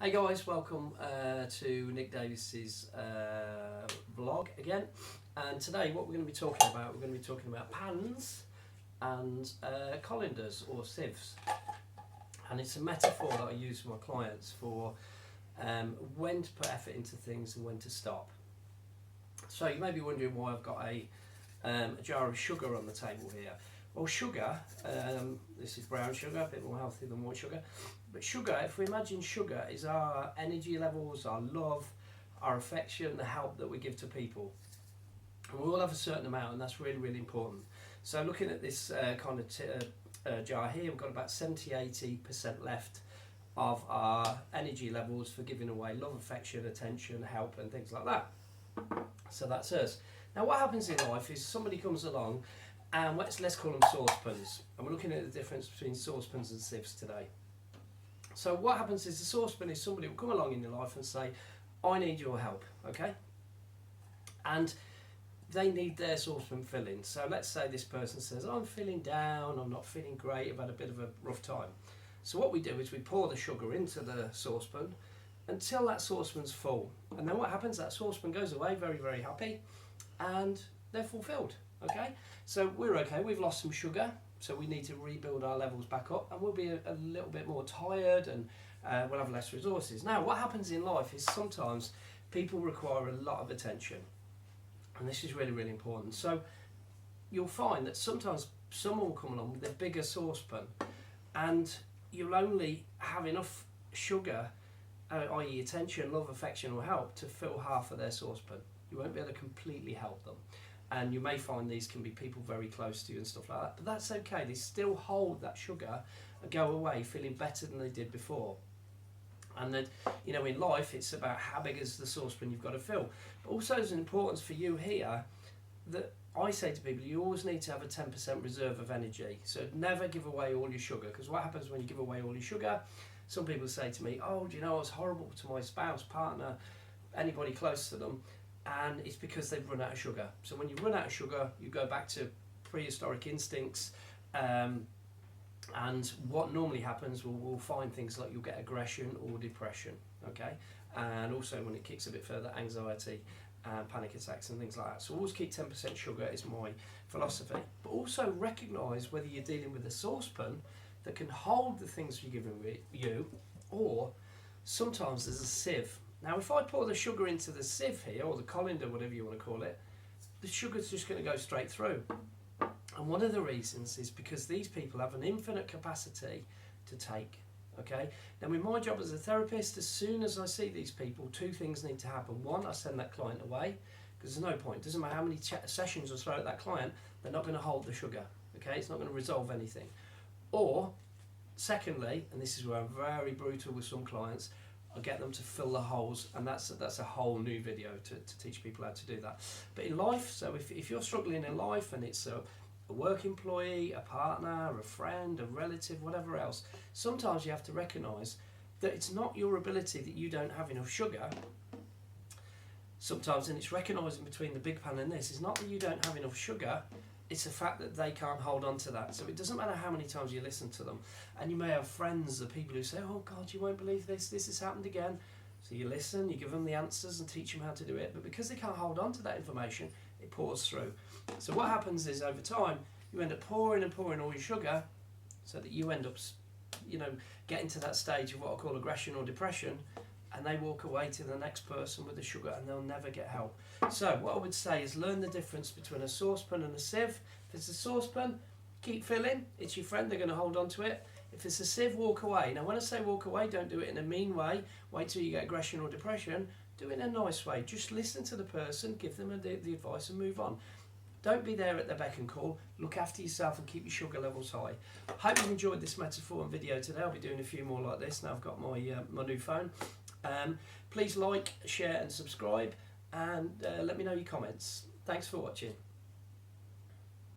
Hey guys, welcome to Nick Davies' vlog again. And today what we're going to be talking about, pans and colanders or sieves. And it's a metaphor that I use for my clients for when to put effort into things and when to stop. So you may be wondering why I've got a jar of sugar on the table here. Well, sugar, this is brown sugar, a bit more healthy than white sugar. But sugar, if we imagine sugar is our energy levels, our love, our affection, the help that we give to people. And we all have a certain amount, and that's really, really important. So looking at this kind of jar here, we've got about 70-80% left of our energy levels for giving away love, affection, attention, help, and things like that. So that's us. Now what happens in life is somebody comes along, and let's call them saucepans. And we're looking at the difference between saucepans and sieves today. So what happens is the saucepan is somebody who will come along in your life and say, I need your help, okay? And they need their saucepan filling. So let's say this person says, I'm feeling down, I'm not feeling great, I've had a bit of a rough time. So what we do is we pour the sugar into the saucepan until that saucepan's full. And then what happens, that saucepan goes away very, very happy, and they're fulfilled. Okay, so we're okay, we've lost some sugar, so we need to rebuild our levels back up, and we'll be a little bit more tired, and we'll have less resources. Now what happens in life is sometimes people require a lot of attention, and this is really, really important. So you'll find that sometimes someone will come along with a bigger saucepan, and you'll only have enough sugar, i.e. attention, love, affection or help, to fill half of their saucepan. You won't be able to completely help them. And you may find these can be people very close to you and stuff like that, but that's okay. They still hold that sugar and go away feeling better than they did before. And that, you know, in life it's about how big is the saucepan you've got to fill. But also there's an importance for you here that I say to people, you always need to have a 10% reserve of energy. So never give away all your sugar, because what happens when you give away all your sugar? Some people say to me, oh, do you know, I was horrible to my spouse, partner, anybody close to them. And it's because they've run out of sugar. So when you run out of sugar, you go back to prehistoric instincts, and what normally happens, we'll find things like you'll get aggression or depression, okay? And also when it kicks a bit further, anxiety and panic attacks and things like that. So always keep 10% sugar is my philosophy. But also recognise whether you're dealing with a saucepan that can hold the things you're giving you, or sometimes there's a sieve. Now if I pour the sugar into the sieve here, or the colander, whatever you want to call it, the sugar's just going to go straight through. And one of the reasons is because these people have an infinite capacity to take. Okay. Now in my job as a therapist, as soon as I see these people, two things need to happen. One, I send that client away, because there's no point. It doesn't matter how many sessions I throw at that client, they're not going to hold the sugar. Okay, it's not going to resolve anything. Or secondly, and this is where I'm very brutal with some clients, I get them to fill the holes, and that's a whole new video to teach people how to do that. But in life, so if you're struggling in life and it's a work employee, a partner, a friend, a relative, whatever else, sometimes you have to recognise that it's not your ability that you don't have enough sugar. Sometimes, and it's recognising between the big pan and this, it's not that you don't have enough sugar, it's the fact that they can't hold on to that. So it doesn't matter how many times you listen to them. And you may have friends or people who say, oh God, you won't believe this has happened again. So you listen, you give them the answers and teach them how to do it. But because they can't hold on to that information, it pours through. So what happens is over time, you end up pouring and pouring all your sugar, so that you end up, you know, getting to that stage of what I call aggression or depression, and they walk away to the next person with the sugar and they'll never get help. So what I would say is learn the difference between a saucepan and a sieve. If it's a saucepan, keep filling, it's your friend, they're going to hold on to it. If it's a sieve, walk away. Now when I say walk away, don't do it in a mean way, wait till you get aggression or depression, do it in a nice way. Just listen to the person, give them the advice and move on. Don't be there at their beck and call. Look after yourself and keep your sugar levels high. Hope you've enjoyed this metaphor and video today. I'll be doing a few more like this now I've got my new phone. Please like, share and subscribe, and let me know your comments. Thanks for watching.